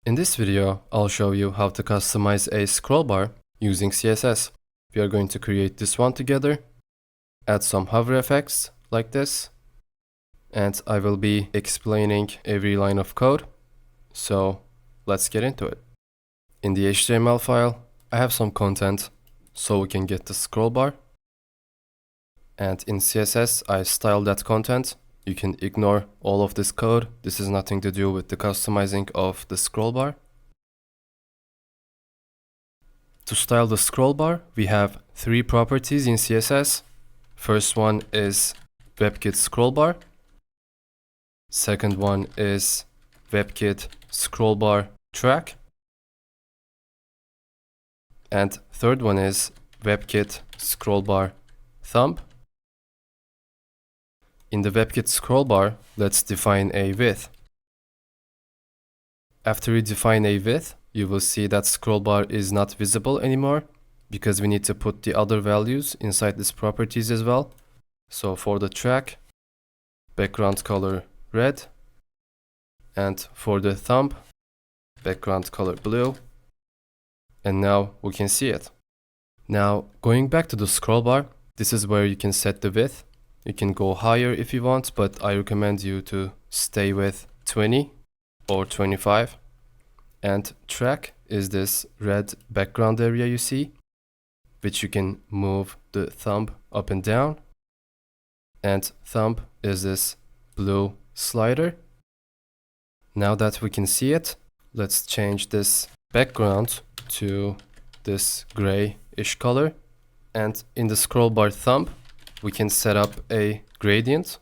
In this video, I'll show you how to customize a scroll bar using CSS. We are going to create this one together, add some hover effects like this, and I will be explaining every line of code. So let's get into it. In the HTML file, I have some content so we can get the scroll bar. And in CSS, I styled that content. You can ignore all of this code. This has nothing to do with the customizing of the scroll bar. To style the scroll bar, we have three properties in CSS. First one is WebKit scrollbar. Second one is WebKit scrollbar track. And third one is WebKit scrollbar thumb. In the WebKit scrollbar, let's define a width. After we define a width, you will see that scrollbar is not visible anymore because we need to put the other values inside these properties as well. So for the track, background color red, and for the thumb, background color blue. And now we can see it. Now going back to the scrollbar, this is where you can set the width. You can go higher if you want, but I recommend you to stay with 20 or 25. And track is this red background area you see, which you can move the thumb up and down. And thumb is this blue slider. Now that we can see it, let's change this background to this grayish color. And in the scrollbar thumb, we can set up a gradient.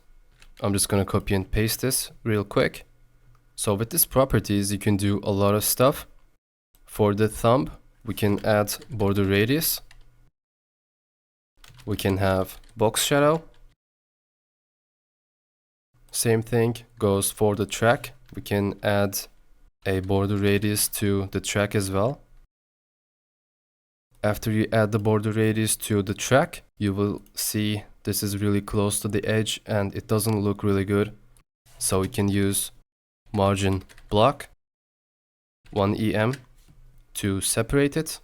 I'm just going to copy and paste this real quick. So with these properties, you can do a lot of stuff. For the thumb, we can add border radius. We can have box shadow. Same thing goes for the track. We can add a border radius to the track as well. After you add the border radius to the track, you will see this is really close to the edge and it doesn't look really good. So we can use margin block 1em to separate it.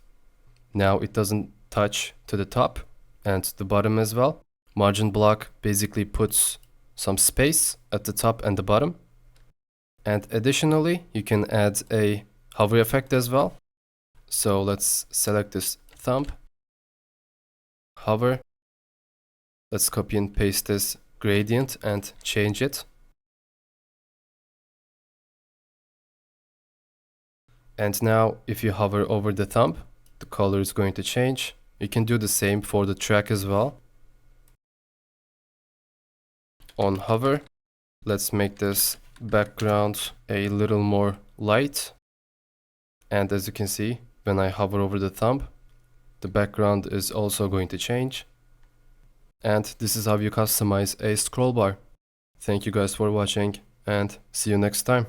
Now it doesn't touch to the top and the bottom as well. Margin block basically puts some space at the top and the bottom. And additionally, you can add a hover effect as well. So let's select this thumb, hover. Let's copy and paste this gradient and change it. And now if you hover over the thumb, the color is going to change. You can do the same for the track as well. On hover, let's make this background a little more light. And as you can see, when I hover over the thumb, the background is also going to change. And this is how you customize a scroll bar. Thank you guys for watching and see you next time.